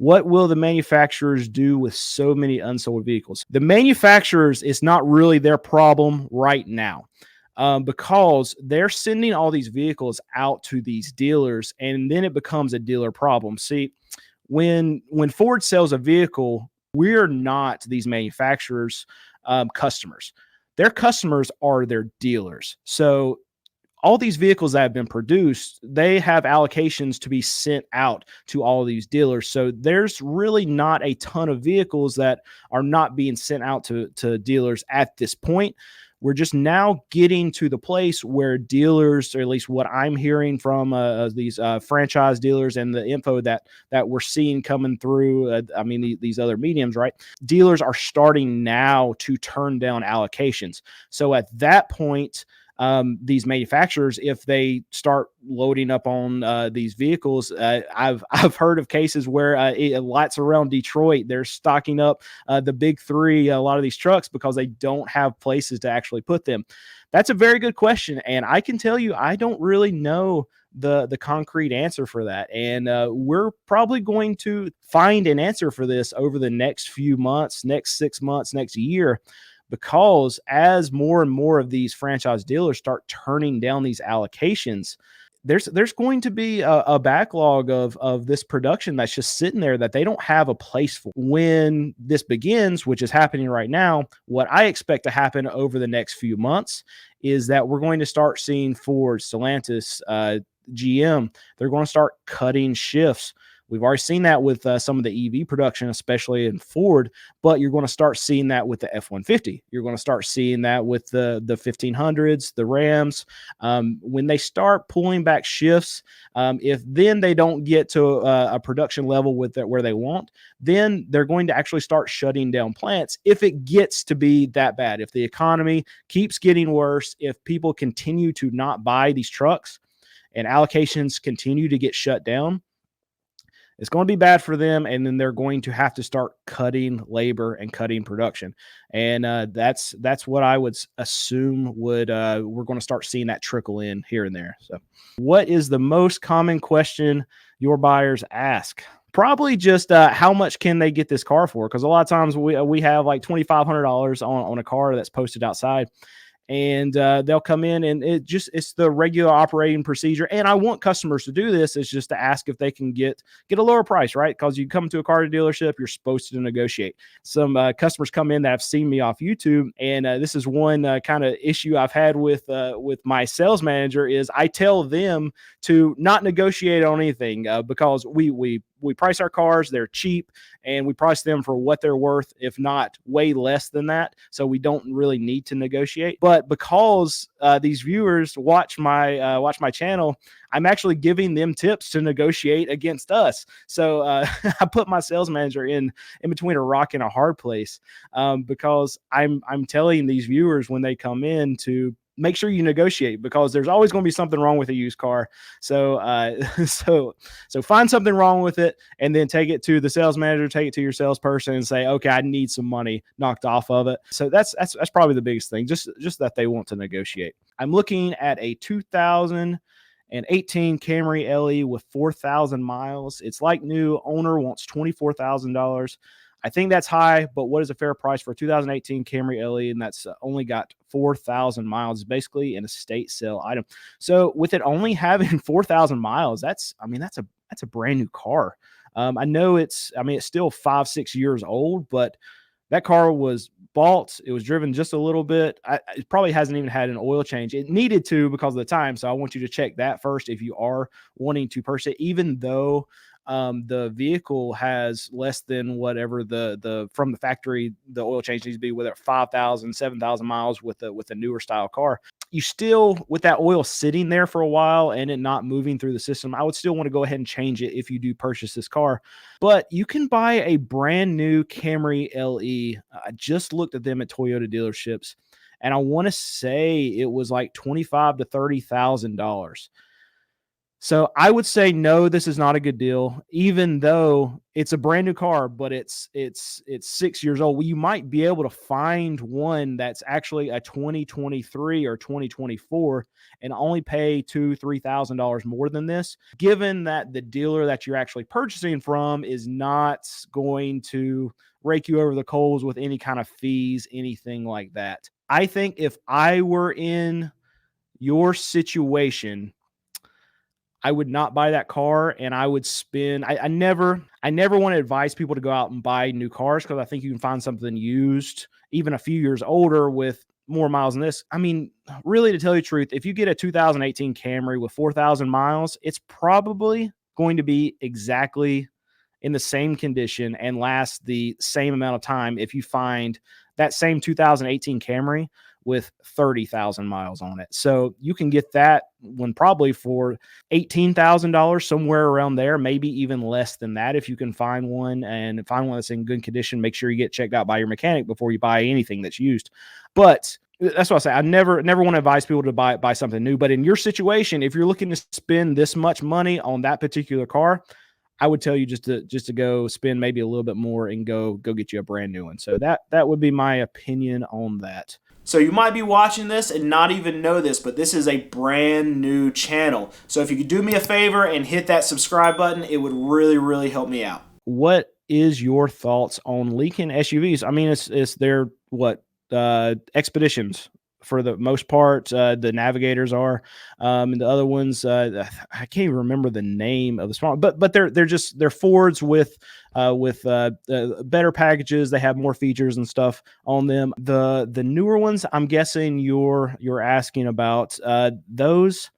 What will the manufacturers do with so many unsold vehicles? The manufacturers, it's not really their problem right now, because they're sending all these vehicles out to these dealers, and then it becomes a dealer problem. See, when Ford sells a vehicle, we're not these manufacturers' customers. Their customers are their dealers. So all these vehicles that have been produced, they have allocations to be sent out to all these dealers. So there's really not a ton of vehicles that are not being sent out to dealers at this point. We're just now getting to the place where dealers, or at least what I'm hearing from these franchise dealers and the info that we're seeing coming through. These other mediums, right? Dealers are starting now to turn down allocations. So at that point, these manufacturers, if they start loading up on these vehicles, I've heard of cases where lots around Detroit, they're stocking up the big three, a lot of these trucks, because they don't have places to actually put them. That's a very good question, and I can tell you I don't really know the concrete answer for that. And we're probably going to find an answer for this over the next few months, next 6 months, next year, because as more and more of these franchise dealers start turning down these allocations, there's going to be a backlog of this production that's just sitting there that they don't have a place for. When this begins, which is happening right now, what I expect to happen over the next few months is that we're going to start seeing Ford, Stellantis, GM, they're going to start cutting shifts. We've already seen that with some of the EV production, especially in Ford, but you're going to start seeing that with the F-150. You're going to start seeing that with the 1500s, the Rams. When they start pulling back shifts, if then they don't get to a production level with where they want, then they're going to actually start shutting down plants if it gets to be that bad. If the economy keeps getting worse, if people continue to not buy these trucks and allocations continue to get shut down, it's going to be bad for them, and then they're going to have to start cutting labor and cutting production, and that's what I would assume would we're going to start seeing that trickle in here and there. So, what is the most common question your buyers ask? Probably just how much can they get this car for? Because a lot of times we have like $2,500 on a car that's posted outside, and they'll come in, and it's the regular operating procedure. And I want customers to do this, is just to ask if they can get a lower price, right? Because you come to a car dealership, you're supposed to negotiate. Some customers come in that have seen me off YouTube, and this is one kind of issue I've had with my sales manager, is I tell them to not negotiate on anything, because we price our cars, they're cheap, and we price them for what they're worth, if not way less than that. So we don't really need to negotiate. But because these viewers watch my channel, I'm actually giving them tips to negotiate against us. So I put my sales manager in between a rock and a hard place, because I'm telling these viewers when they come in to make sure you negotiate, because there's always going to be something wrong with a used car. So, so find something wrong with it, and then take it to the sales manager, take it to your salesperson, and say, okay, I need some money knocked off of it. So that's probably the biggest thing, just that they want to negotiate. I'm looking at a 2018 Camry LE with 4,000 miles. It's like new. Owner wants $24,000. I think that's high, but what is a fair price for a 2018 Camry LE? And that's only got 4,000 miles, it's basically an estate sale item. So with it only having 4,000 miles, that's a brand new car. I know it's still 5-6 years old, but that car was bought. It was driven just a little bit. It probably hasn't even had an oil change. It needed to because of the time. So I want you to check that first if you are wanting to purchase it, even though the vehicle has less than whatever the from the factory the oil change needs to be, whether 5,000, 7,000 miles with a newer style car. You still, with that oil sitting there for a while and it not moving through the system, I would still want to go ahead and change it if you do purchase this car. But you can buy a brand new Camry LE. I just looked at them at Toyota dealerships, and I want to say it was like $25,000 to $30,000. So I would say no, this is not a good deal, even though it's a brand new car, but it's 6 years old. Well, you might be able to find one that's actually a 2023 or 2024 and only pay $2,000-3,000 more than this, given that the dealer that you're actually purchasing from is not going to rake you over the coals with any kind of fees, anything like that. I think if I were in your situation, I would not buy that car, and I would spend. I never want to advise people to go out and buy new cars because I think you can find something used, even a few years older, with more miles than this. I mean, really, to tell you the truth, if you get a 2018 Camry with 4,000 miles, it's probably going to be exactly in the same condition and last the same amount of time if you find that same 2018 Camry with 30,000 miles on it. So you can get that one probably for $18,000, somewhere around there, maybe even less than that if you can find one, and find one that's in good condition. Make sure you get checked out by your mechanic before you buy anything that's used. But that's what I say. I never want to advise people to buy something new. But in your situation, if you're looking to spend this much money on that particular car, I would tell you just to go spend maybe a little bit more and go get you a brand new one. So that would be my opinion on that. So you might be watching this and not even know this, but this is a brand new channel. So if you could do me a favor and hit that subscribe button, it would really, really help me out. What is your thoughts on Lincoln SUVs? I mean, it's their expeditions for the most part. The Navigators are, and the other ones, I can't even remember the name of the small, but they're Fords with better packages. They have more features and stuff on them. The newer ones, I'm guessing you're asking about those.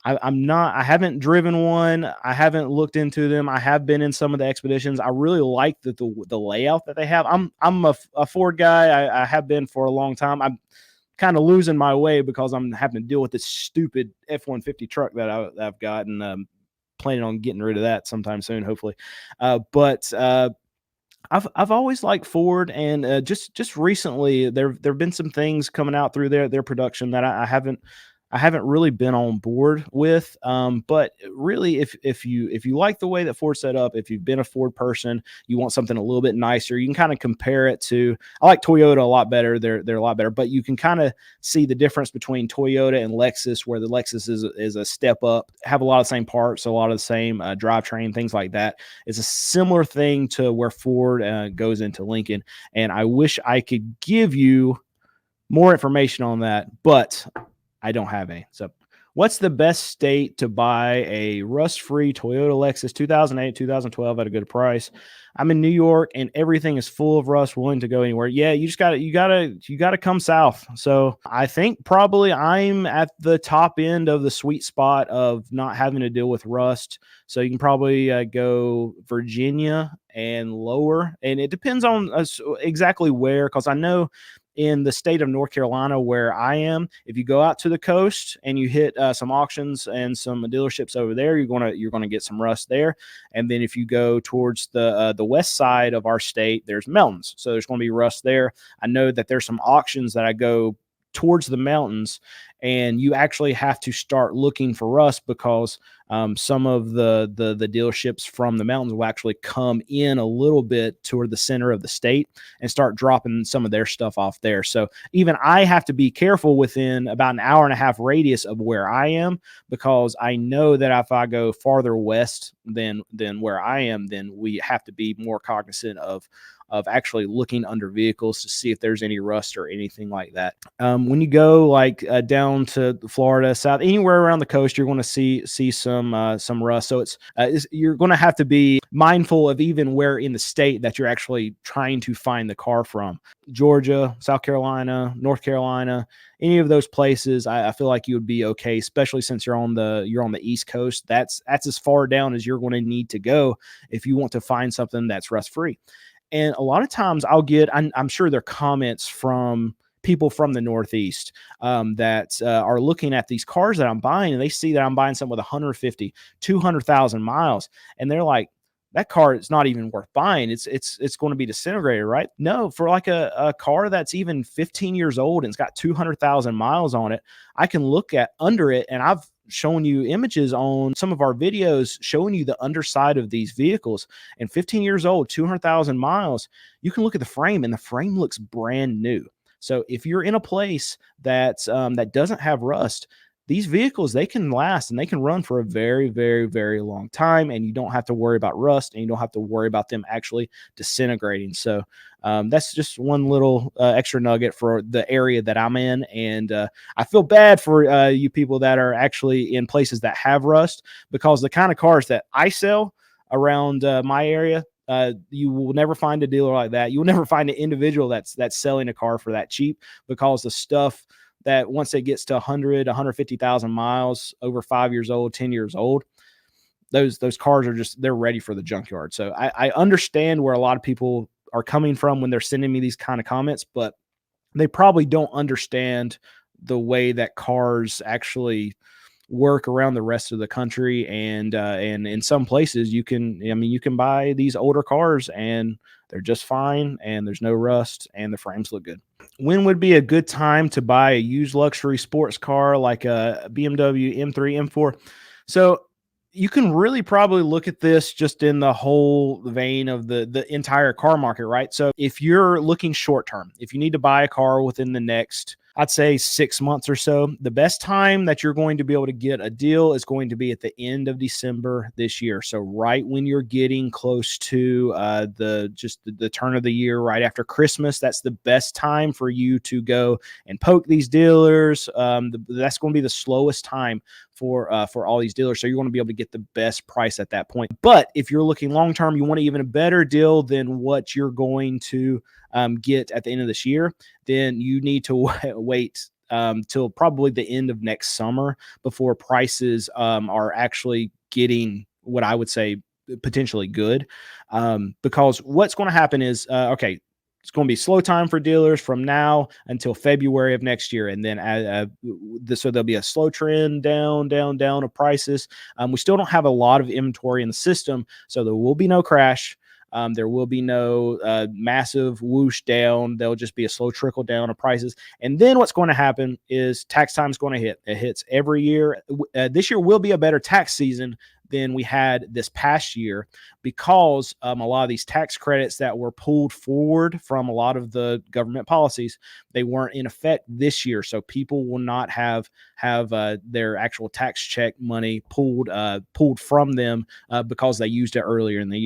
I haven't driven one. I haven't looked into them. I have been in some of the expeditions. I really like the layout that they have. I'm a Ford guy. I have been for a long time. I'm kind of losing my way because I'm having to deal with this stupid F-150 truck that I've got, and planning on getting rid of that sometime soon, hopefully. But I've always liked Ford, and just recently there've been some things coming out through their production that I haven't really been on board with. But really, if you like the way that Ford's set up, if you've been a Ford person, you want something a little bit nicer, you can kind of compare it to. I like Toyota a lot better. They're a lot better, but you can kind of see the difference between Toyota and Lexus, where the Lexus is a step up, have a lot of the same parts, a lot of the same drivetrain, things like that. It's a similar thing to where Ford goes into Lincoln, and I wish I could give you more information on that, but I don't have any. So what's the best state to buy a rust-free Toyota Lexus 2008, 2012 at a good price? I'm in New York and everything is full of rust, willing to go anywhere. Yeah, you gotta come south. So I think probably I'm at the top end of the sweet spot of not having to deal with rust. So you can probably go Virginia and lower. And it depends on exactly where, because I know in the state of North Carolina where I am, if you go out to the coast and you hit some auctions and some dealerships over there, you're gonna get some rust there. And then if you go towards the west side of our state, there's mountains, so there's going to be rust there. I know that there's some auctions that I go towards the mountains, and you actually have to start looking for rust because some of the dealerships from the mountains will actually come in a little bit toward the center of the state and start dropping some of their stuff off there. So even I have to be careful within about an hour and a half radius of where I am, because I know that if I go farther west than where I am, then we have to be more cognizant of actually looking under vehicles to see if there's any rust or anything like that. When you go like down to Florida, south, anywhere around the coast, you're going to see some rust. So you're going to have to be mindful of even where in the state that you're actually trying to find the car from. Georgia, South Carolina, North Carolina, any of those places, I feel like you would be okay, especially since you're on the East Coast. That's as far down as you're going to need to go if you want to find something that's rust free. And a lot of times I'll get, I'm sure there are comments from people from the Northeast that are looking at these cars that I'm buying, and they see that I'm buying something with 150, 200,000 miles. And they're like, that car is not even worth buying. It's going to be disintegrated, right? No, for like a car that's even 15 years old and it's got 200,000 miles on it, I can look at under it, and I've showing you images on some of our videos showing you the underside of these vehicles. And 15 years old, 200,000 miles, you can look at the frame, and the frame looks brand new. So if you're in a place that doesn't have rust, these vehicles, they can last and they can run for a very, very, very long time, and you don't have to worry about rust, and you don't have to worry about them actually disintegrating. So that's just one little extra nugget for the area that I'm in. And I feel bad for you people that are actually in places that have rust, because the kind of cars that I sell around my area, you will never find a dealer like that. You will never find an individual that's selling a car for that cheap, because the stuff that once it gets to 100, 150,000 miles, over 5 years old, 10 years old, those cars are just, they're ready for the junkyard. So I understand where a lot of people are coming from when they're sending me these kind of comments, but they probably don't understand the way that cars actually work around the rest of the country. And in some places you can buy these older cars and they're just fine, and there's no rust, and the frames look good. When would be a good time to buy a used luxury sports car like a BMW M3, M4? So you can really probably look at this just in the whole vein of the entire car market, right? So if you're looking short term, if you need to buy a car within the next, I'd say 6 months or so, the best time that you're going to be able to get a deal is going to be at the end of December this year. So right when you're getting close to the turn of the year, right after Christmas, that's the best time for you to go and poke these dealers. That's going to be the slowest time for all these dealers. So you're going to be able to get the best price at that point. But if you're looking long term, you want even a better deal than what you're going to get at the end of this year, then you need to wait till probably the end of next summer before prices are actually getting what I would say potentially good. Because what's going to happen is, okay, it's going to be slow time for dealers from now until February of next year. And then so there'll be a slow trend down of prices. We still don't have a lot of inventory in the system, so there will be no crash. There will be no massive whoosh down. There'll just be a slow trickle down of prices. And then what's going to happen is tax time is going to hit. It hits every year. This year will be a better tax season than we had this past year, because a lot of these tax credits that were pulled forward from a lot of the government policies, they weren't in effect this year. So people will not have their actual tax check money pulled from them because they used it earlier in the year.